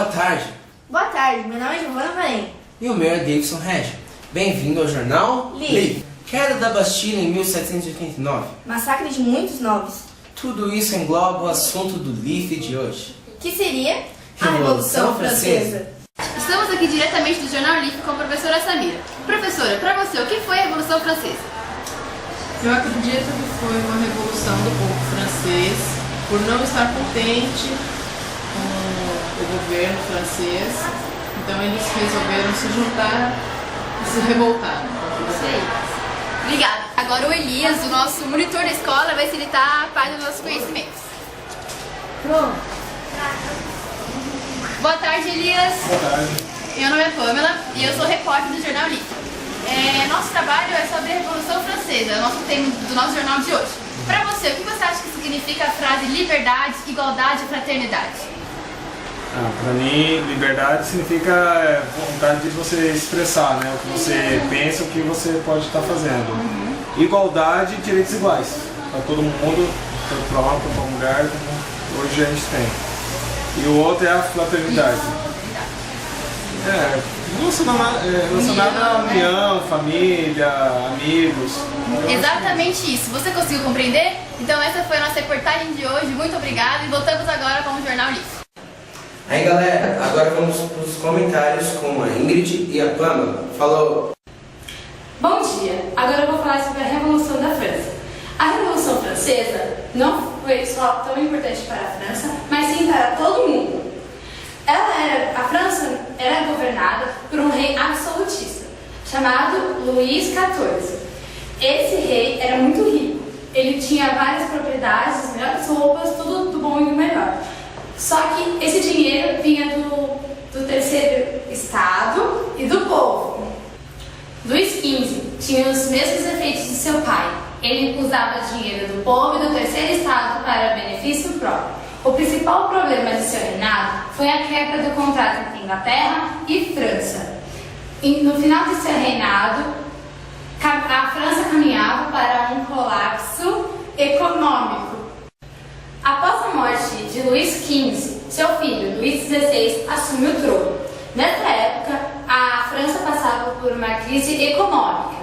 tarde. Boa tarde, meu nome é Giovana Varém. E o meu é Davidson Regi. Bem-vindo ao jornal Livre. Queda da Bastilha em 1789. Massacre de muitos nobres. Tudo isso engloba o assunto do Livre de hoje. Que seria a Revolução Revolução Francesa. Estamos aqui diretamente do Jornal Livre com a professora Samira. Professora, para você, o que foi a Revolução Francesa? Eu acredito que foi uma revolução do povo francês por não estar contente com o governo francês. Então eles resolveram se juntar e se revoltar. Isso aí. Obrigada. Agora o Elias, o nosso monitor da escola, vai facilitar a parte dos nossos conhecimentos. Pronto. Boa tarde, Elias. Boa tarde. Meu nome é Pamela e eu sou repórter do Jornal Livre. Nosso trabalho é sobre a Revolução Francesa, o nosso tema do nosso jornal de hoje. Para você, o que você acha que significa a frase liberdade, igualdade e fraternidade? Para mim, liberdade significa vontade de você expressar, né, o que você pensa, o que você pode estar fazendo. Igualdade, direitos iguais para todo mundo, tanto para homem quanto para mulher, como hoje a gente tem. E o outro é a fraternidade. Relacionado à união, família, amigos. Exatamente isso. Você conseguiu compreender? Então essa foi a nossa reportagem de hoje. Muito obrigada e voltamos agora com o Jornal Livre. Aí galera, agora vamos para os comentários com a Ingrid e a Pamela. Falou! Bom dia! Agora eu vou falar sobre a Revolução da França. A Revolução Francesa não foi só tão importante para a França, mas sim para todo mundo. A França era governada por um rei absolutista, chamado Luís XIV. Esse rei era muito rico. Ele tinha várias propriedades, as melhores roupas, tudo do bom e do melhor. Só que esse dinheiro vinha do terceiro estado e do povo. Luís XV tinha os mesmos efeitos de seu pai. Ele usava dinheiro do povo e do terceiro estado para benefício próprio. O principal problema de seu reinado foi a quebra do contrato entre Inglaterra e França. E no final de seu reinado, a França caminhava para um colapso econômico. Após a morte de Luís XV, seu filho, Luís XVI, assumiu o trono. Nessa época, a França passava por uma crise econômica,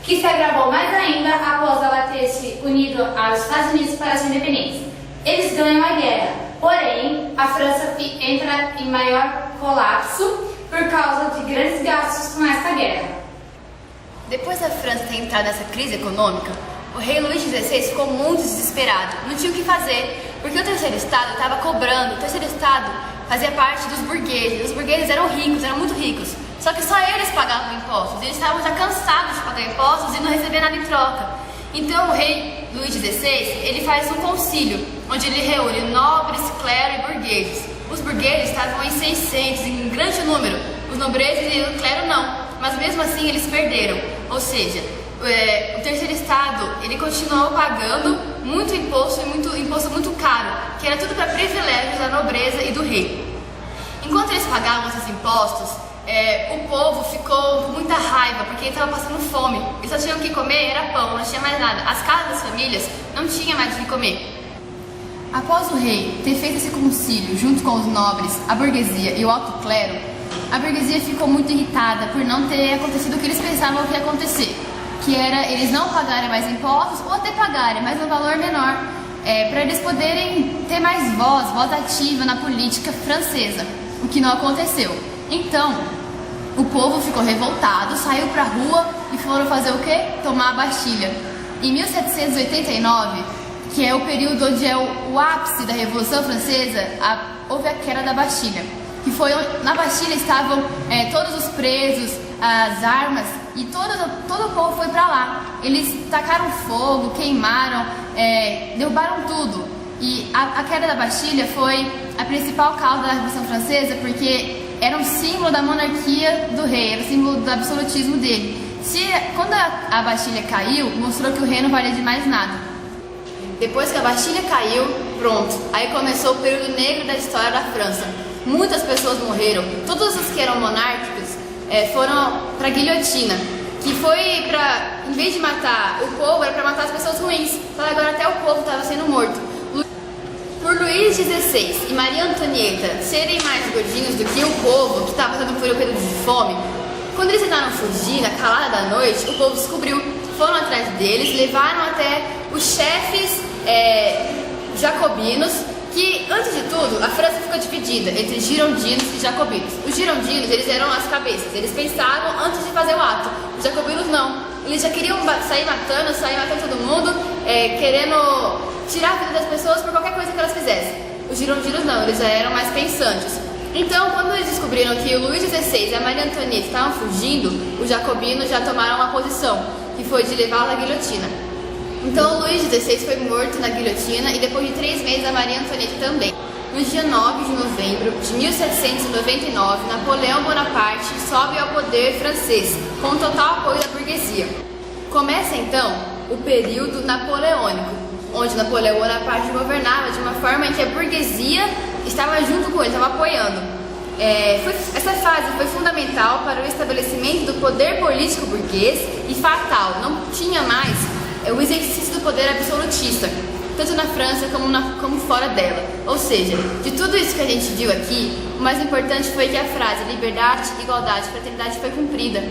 que se agravou mais ainda após ela ter se unido aos Estados Unidos para sua independência. Eles ganham a guerra, porém, a França entra em maior colapso por causa de grandes gastos com essa guerra. Depois da França ter entrado nessa crise econômica, o rei Luís XVI ficou muito desesperado, não tinha o que fazer, porque o terceiro estado estava cobrando. O terceiro estado fazia parte dos burgueses. Os burgueses eram ricos, eram muito ricos, só que só eles pagavam impostos. Eles estavam já cansados de pagar impostos e não receber nada em troca. Então o rei Luís XVI, ele faz um concílio, onde ele reúne nobres, clero e burgueses. Os burgueses estavam em 600, em grande número, os nobreses e o clero não, mas mesmo assim eles perderam. Ou seja, o terceiro estado, ele continuou pagando muito imposto e imposto muito caro, que era tudo para privilégios da nobreza e do rei. Enquanto eles pagavam esses impostos, o povo ficou com muita raiva, porque ele estava passando fome. Eles só tinham o que comer, era pão, não tinha mais nada. As casas das famílias não tinham mais o que comer. Após o rei ter feito esse concílio junto com os nobres, a burguesia e o alto clero, a burguesia ficou muito irritada por não ter acontecido o que eles pensavam que ia acontecer, que era eles não pagarem mais impostos ou até pagarem, mas um valor menor, para eles poderem ter mais voz ativa na política francesa, o que não aconteceu. Então, o povo ficou revoltado, saiu para a rua e foram fazer o quê? Tomar a Bastilha. Em 1789, que é o período onde é o ápice da Revolução Francesa, houve a queda da Bastilha, que foi onde, na Bastilha estavam todos os presos, as armas, e todo o povo foi para lá. Eles tacaram fogo, queimaram, derrubaram tudo. E a queda da Bastilha foi a principal causa da Revolução Francesa, porque era um símbolo da monarquia do rei, era um símbolo do absolutismo dele. Quando a Bastilha caiu, mostrou que o rei não valia de mais nada. Depois que a Bastilha caiu, pronto, aí começou o período negro da história da França. Muitas pessoas morreram, todos os que eram monárquicos foram para a guilhotina, que foi para, em vez de matar o povo, era para matar as pessoas ruins. Então agora até o povo estava sendo morto. Por Luís XVI e Maria Antonieta serem mais gordinhos do que o povo que estava passando por um período de fome, quando eles tentaram fugir na calada da noite, o povo descobriu, foram atrás deles, levaram até os chefes jacobinos, que antes de tudo a França ficou dividida entre girondinos e jacobinos. Os girondinos, eles eram as cabeças, eles pensavam antes de fazer o ato. Os jacobinos não, eles já queriam sair matando todo mundo, querendo tirar a vida das pessoas por qualquer coisa que elas fizessem. Os girondinos não, eles já eram mais pensantes. Então, quando eles descobriram que o Luís XVI e a Maria Antonieta estavam fugindo, os jacobinos já tomaram uma posição, que foi de levá-los à guilhotina. Então, o Luís XVI foi morto na guilhotina e depois de 3 meses a Maria Antonieta também. No dia 9 de novembro de 1799, Napoleão Bonaparte sobe ao poder francês, com total apoio da burguesia. Começa então o período napoleônico, onde Napoleão Bonaparte governava de uma forma em que a burguesia estava junto com ele, estava apoiando. Essa fase foi fundamental para o estabelecimento do poder político burguês e fatal, não tinha mais o exercício do poder absolutista, tanto na França como fora dela. Ou seja, de tudo isso que a gente viu aqui, o mais importante foi que a frase liberdade, igualdade, fraternidade foi cumprida.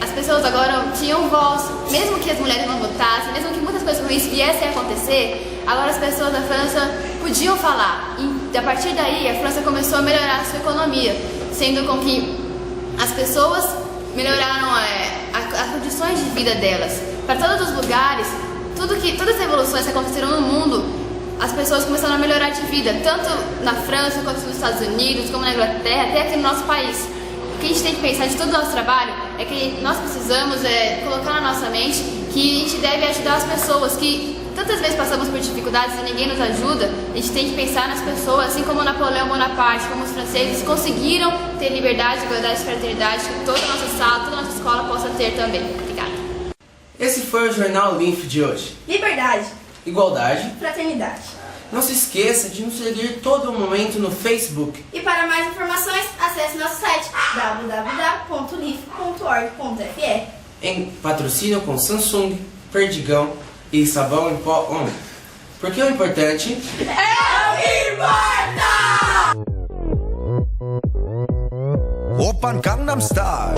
As pessoas agora tinham voz, mesmo que as mulheres não votassem, mesmo que muitas coisas ruins viessem a acontecer, agora as pessoas da França podiam falar. E a partir daí a França começou a melhorar a sua economia, sendo com que as pessoas melhoraram as condições de vida delas. Para todos os lugares, todas as revoluções que aconteceram no mundo, as pessoas começaram a melhorar de vida, tanto na França quanto nos Estados Unidos, como na Inglaterra, até aqui no nosso país. O que a gente tem que pensar de todo o nosso trabalho é que nós precisamos colocar na nossa mente que a gente deve ajudar as pessoas, que tantas vezes passamos por dificuldades e ninguém nos ajuda. A gente tem que pensar nas pessoas, assim como Napoleão Bonaparte, como os franceses conseguiram ter liberdade, igualdade e fraternidade, que toda a nossa sala, toda a nossa escola possa ter também. Obrigada. Esse foi o Jornal Linf de hoje. Liberdade. Igualdade. Fraternidade. Não se esqueça de nos seguir todo momento no Facebook. E para mais informações, acesse nosso site www.lif.org.fr. Em patrocínio com Samsung, Perdigão e Sabão em Pó Homem. Porque o importante É o que importa! 오빤 강남 스타일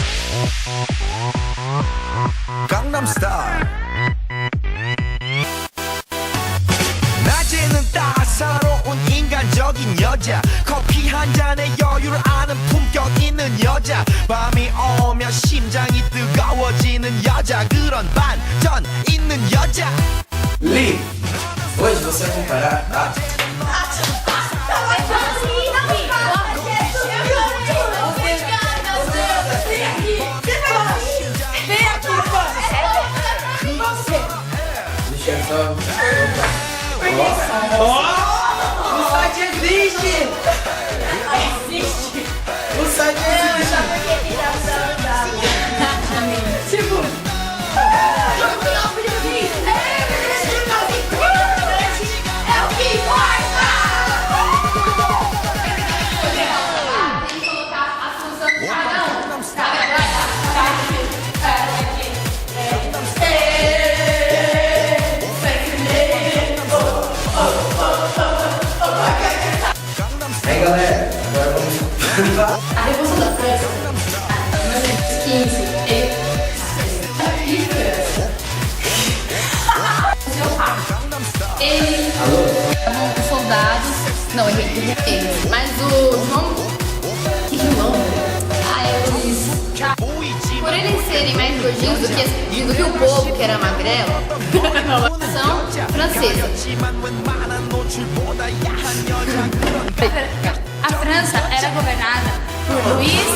강남 스타일 낮에는 따사로운 인간적인 여자 커피 한 잔에 여유를 아는 품격 있는 여자 밤이 오면 심장이 뜨거워지는 여자 그런 반전 있는 여자 Li. Hoje você acompanhará a Deixa eu só... O site existe! Existe! O site existe! Tipo... É o que importa! Tem que colocar a função de cada um. Aí galera, agora vamos... A Revolução da França, em 1915, ele Os soldados, não, eles, mas o João, por eles serem mais gordinhos do que o povo, que era magrelo, são francesa. A França era governada por Luís XIV.